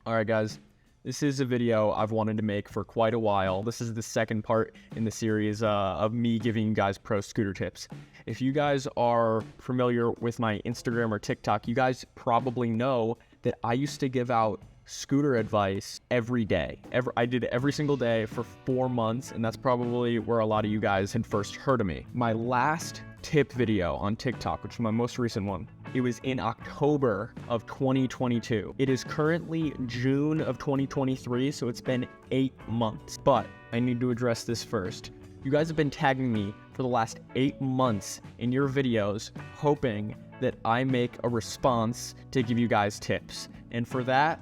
All right, guys, this is a video I've wanted to make for quite a while. This is the second part in the series of me giving you guys pro scooter tips. If you guys are familiar with my Instagram or TikTok, you guys probably know that I used to give out scooter advice every day. I did it every single day for 4 months, and that's probably where a lot of you guys had first heard of me. My last tip video on TikTok, which is my most recent one, it was in October of 2022. It is currently June of 2023, so it's been 8 months. But I need to address this first. You guys have been tagging me for the last 8 months in your videos, hoping that I make a response to give you guys tips. And for that,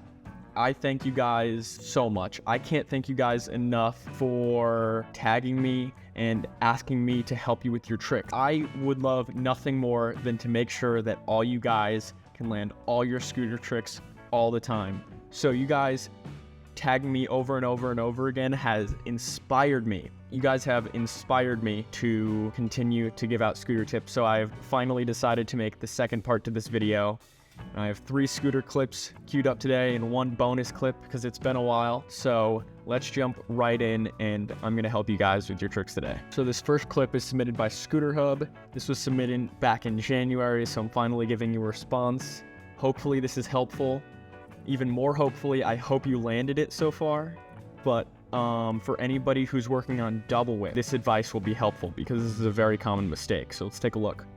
I thank you guys so much. I can't thank you guys enough for tagging me and asking me to help you with your tricks. I would love nothing more than to make sure that all you guys can land all your scooter tricks all the time. So you guys tagging me over and over and over again has inspired me. You guys have inspired me to continue to give out scooter tips. So I've finally decided to make the second part to this video. I have 3 scooter clips queued up today and 1 bonus clip because it's been a while. So let's jump right in and I'm going to help you guys with your tricks today. So this first clip is submitted by Scooter Hub. This was submitted back in January, so I'm finally giving you a response. Hopefully this is helpful. Even more hopefully, I hope you landed it so far. But for anybody who's working on double whip, this advice will be helpful because this is a very common mistake. So let's take a look.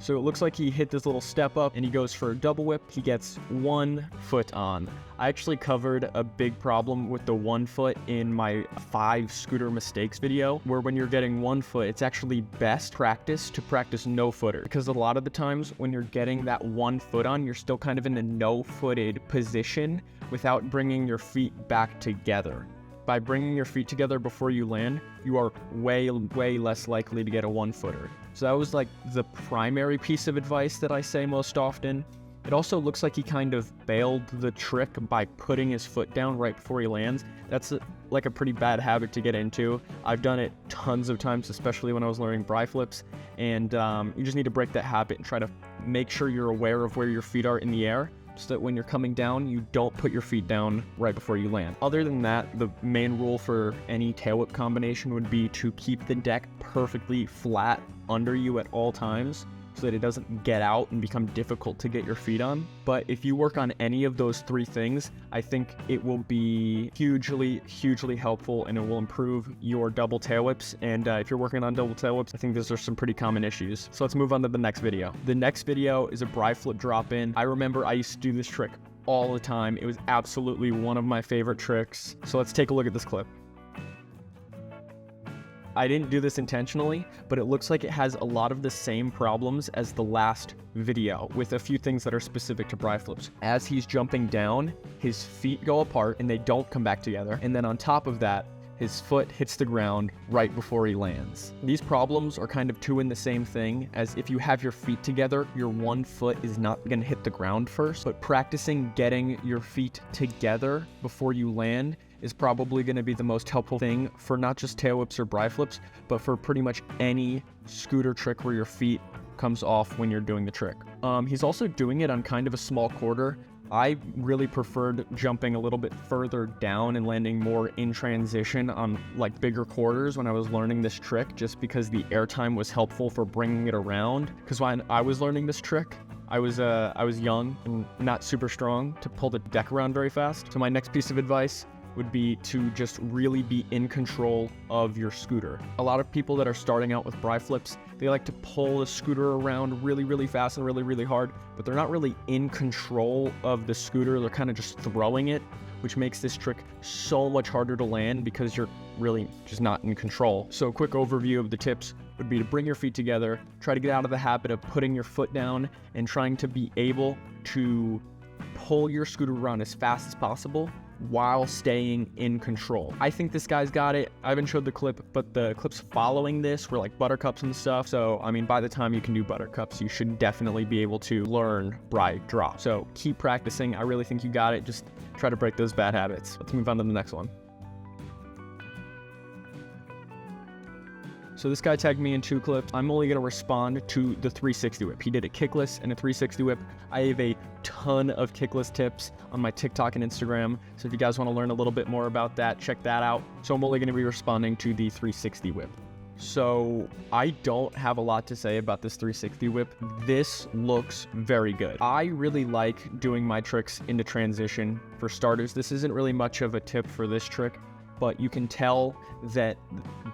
So it looks like he hit this little step up and he goes for a double whip. He gets 1 foot on. I actually covered a big problem with the 1 foot in my 5 scooter mistakes video, where when you're getting 1 foot, it's actually best practice to practice no footer, because a lot of the times when you're getting that 1 foot on, you're still kind of in a no footed position without bringing your feet back together. By bringing your feet together before you land, you are way less likely to get a 1 footer. So that was like the primary piece of advice that I say most often. It also looks like he kind of bailed the trick by putting his foot down right before he lands. That's like a pretty bad habit to get into. I've done it tons of times, especially when I was learning bri flips. And you just need to break that habit and try to make sure you're aware of where your feet are in the air, so that when you're coming down, you don't put your feet down right before you land. Other than that, the main rule for any tail whip combination would be to keep the deck perfectly flat under you at all times, so that it doesn't get out and become difficult to get your feet on. But if you work on any of those 3 things, I think it will be hugely helpful, and it will improve your double tail whips. And if you're working on double tail whips, I think those are some pretty common issues. So let's move on to the next video. The next video is a bri flip drop in. I remember I used to do this trick all the time. It was absolutely one of my favorite tricks. So let's take a look at this clip. I didn't do this intentionally, but it looks like it has a lot of the same problems as the last video, with a few things that are specific to bri flips. As he's jumping down, his feet go apart and they don't come back together. And then on top of that, his foot hits the ground right before he lands. These problems are kind of 2 in the same thing, as if you have your feet together, your 1 foot is not gonna hit the ground first, but practicing getting your feet together before you land is probably going to be the most helpful thing for not just tail whips or bri flips, but for pretty much any scooter trick where your feet comes off when you're doing the trick. He's also doing it on kind of a small quarter. I really preferred jumping a little bit further down and landing more in transition on like bigger quarters when I was learning this trick, just because the airtime was helpful for bringing it around. Because when I was learning this trick, I was young and not super strong to pull the deck around very fast. So my next piece of advice would be to just really be in control of your scooter. A lot of people that are starting out with bri flips, they like to pull the scooter around really fast and really hard, but they're not really in control of the scooter. They're kind of just throwing it, which makes this trick so much harder to land because you're really just not in control. So a quick overview of the tips would be to bring your feet together, try to get out of the habit of putting your foot down and trying to be able to pull your scooter around as fast as possible while staying in control. I think this guy's got it. I haven't showed the clip, but the clips following this were like buttercups and stuff. So, I mean, by the time you can do buttercups, you should definitely be able to learn bri drop. So keep practicing. I really think you got it. Just try to break those bad habits. Let's move on to the next one. So this guy tagged me in 2 clips. I'm only gonna respond to the 360 whip. He did a kickless and a 360 whip. I have a ton of kickless tips on my TikTok and Instagram. So if you guys wanna learn a little bit more about that, check that out. So I'm only gonna be responding to the 360 whip. So I don't have a lot to say about this 360 whip. This looks very good. I really like doing my tricks into transition. For starters, this isn't really much of a tip for this trick, but you can tell that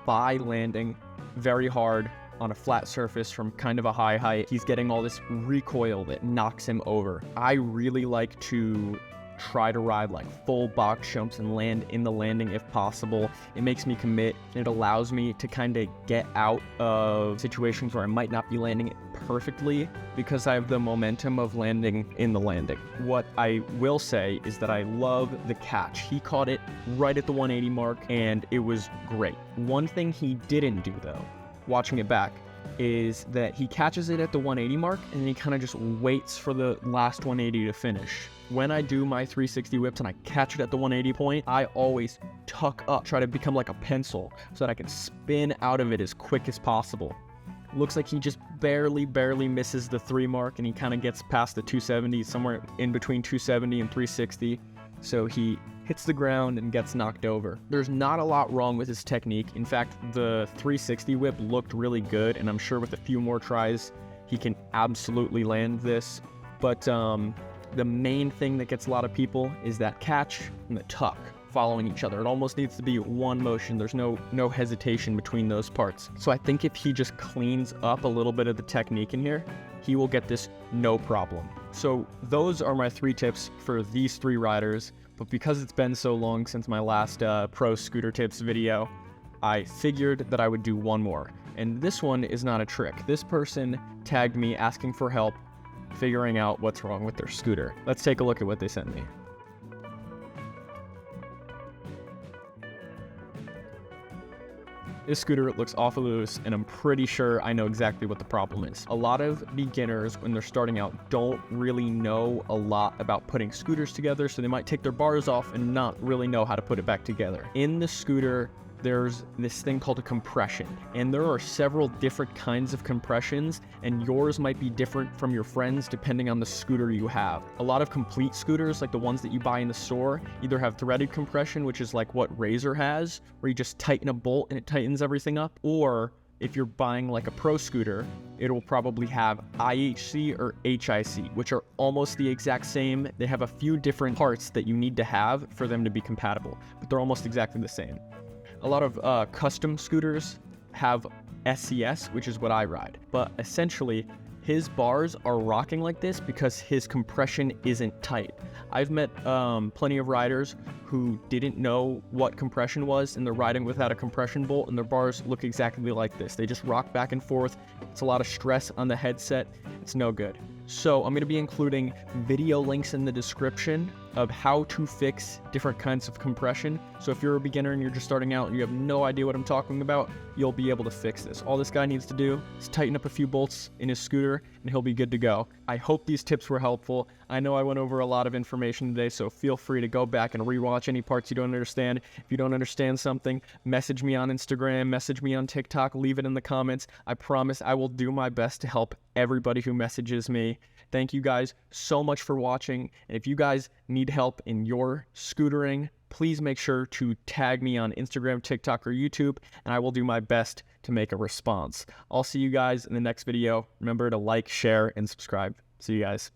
by landing very hard on a flat surface from kind of a high height, he's getting all this recoil that knocks him over. I really like to try to ride like full box jumps and land in the landing if possible. It makes me commit, and it allows me to kind of get out of situations where I might not be landing it perfectly because I have the momentum of landing in the landing. What I will say is that I love the catch. He caught it right at the 180 mark and it was great. One thing he didn't do though, watching it back, is that he catches it at the 180 mark and then he kind of just waits for the last 180 to finish. When I do my 360 whips and I catch it at the 180 point, I always tuck up, try to become like a pencil so that I can spin out of it as quick as possible. Looks like he just barely misses the 3 mark and he kind of gets past the 270, somewhere in between 270 and 360. So he hits the ground and gets knocked over. There's not a lot wrong with his technique. In fact, the 360 whip looked really good, and I'm sure with a few more tries, he can absolutely land this. But the main thing that gets a lot of people is that catch and the tuck following each other. It almost needs to be one motion. There's no hesitation between those parts. So I think if he just cleans up a little bit of the technique in here, he will get this no problem. So those are my 3 tips for these 3 riders. But because it's been so long since my last pro scooter tips video, I figured that I would do one more. And this one is not a trick. This person tagged me asking for help figuring out what's wrong with their scooter. Let's take a look at what they sent me. This scooter looks awful loose, and I'm pretty sure I know exactly what the problem is. A lot of beginners, when they're starting out, don't really know a lot about putting scooters together, so they might take their bars off and not really know how to put it back together. In the scooter, there's this thing called a compression, and there are several different kinds of compressions, and yours might be different from your friends depending on the scooter you have. A lot of complete scooters, like the ones that you buy in the store, either have threaded compression, which is like what Razor has, where you just tighten a bolt and it tightens everything up, or if you're buying like a pro scooter, it'll probably have IHC or HIC, which are almost the exact same. They have a few different parts that you need to have for them to be compatible, but they're almost exactly the same. A lot of custom scooters have SCS, which is what I ride, but essentially his bars are rocking like this because his compression isn't tight. I've met plenty of riders who didn't know what compression was, and they're riding without a compression bolt, and their bars look exactly like this. They just rock back and forth. It's a lot of stress on the headset. It's no good. So I'm going to be including video links in the description of how to fix different kinds of compression. So if you're a beginner and you're just starting out and you have no idea what I'm talking about, you'll be able to fix this. All this guy needs to do is tighten up a few bolts in his scooter and he'll be good to go. I hope these tips were helpful. I know I went over a lot of information today, so feel free to go back and rewatch any parts you don't understand. If you don't understand something, message me on Instagram, message me on TikTok, leave it in the comments. I promise I will do my best to help everybody who messages me. Thank you guys so much for watching. And if you guys need help in your scootering, please make sure to tag me on Instagram, TikTok, or YouTube, and I will do my best to make a response. I'll see you guys in the next video. Remember to like, share, and subscribe. See you guys.